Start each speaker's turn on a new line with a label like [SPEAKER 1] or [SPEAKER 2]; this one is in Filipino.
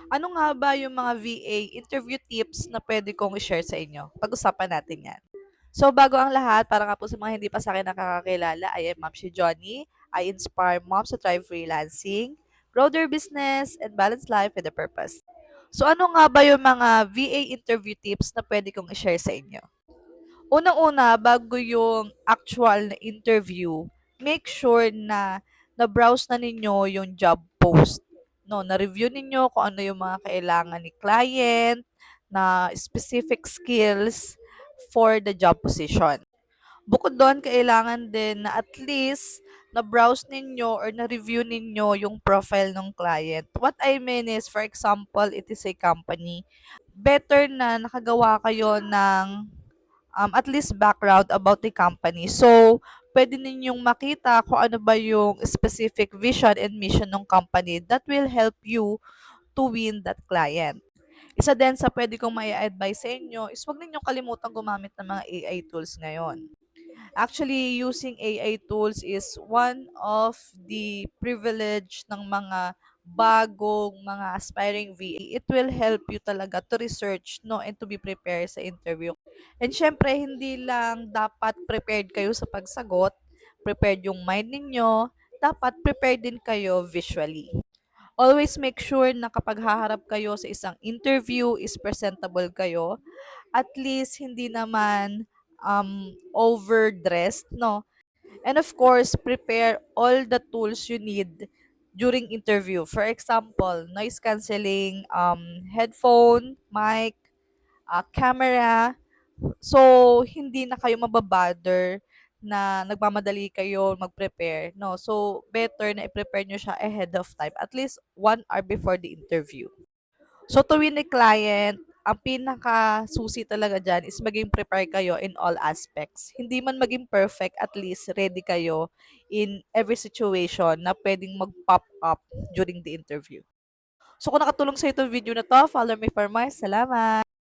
[SPEAKER 1] Ano nga ba yung mga VA interview tips na pwede kong i-share sa inyo? Pag-usapan natin yan. So, bago ang lahat, para nga po sa mga hindi pa sa akin nakakakilala, I am Ma'am si Johnny. I inspire moms to thrive freelancing, grow their business, and balance life with a purpose. So, ano nga ba yung mga VA interview tips na pwede kong i-share sa inyo? Unang-una, bago yung actual na interview, make sure na na-browse na ninyo yung job post. No, na-review ninyo kung ano yung mga kailangan ni client, na specific skills for the job position. Bukod doon, kailangan din na at least na-browse ninyo or na-review ninyo yung profile ng client. What I mean is, for example, it is a company. Better na nakagawa kayo ng at least background about the company. So, pwede ninyong makita kung ano ba yung specific vision and mission ng company that will help you to win that client. Isa din sa pwede kong mai-advise sa inyo is huwag ninyong kalimutan gumamit ng mga AI tools ngayon. Actually, using AI tools is one of the privilege ng mga bagong mga aspiring VA. It will help you talaga to research, no, and to be prepared sa interview. And syempre, hindi lang dapat prepared kayo sa pagsagot, prepared yung mind ninyo, dapat prepared din kayo visually. Always make sure na kapag haharap kayo sa isang interview is presentable kayo. At least hindi naman overdressed, no? And of course, prepare all the tools you need during interview. For example, noise cancelling, headphone, mic, camera. So, hindi na kayo mababother na nagmamadali kayo mag-prepare. No? So, better na i-prepare nyo siya ahead of time. At least 1 hour before the interview. So, to win a client, ang pinaka-susi talaga dyan is maging prepare kayo in all aspects. Hindi man maging perfect, at least ready kayo in every situation na pwedeng mag-pop up during the interview. So, kung nakatulong sa itong video na to, follow me for more. Salamat!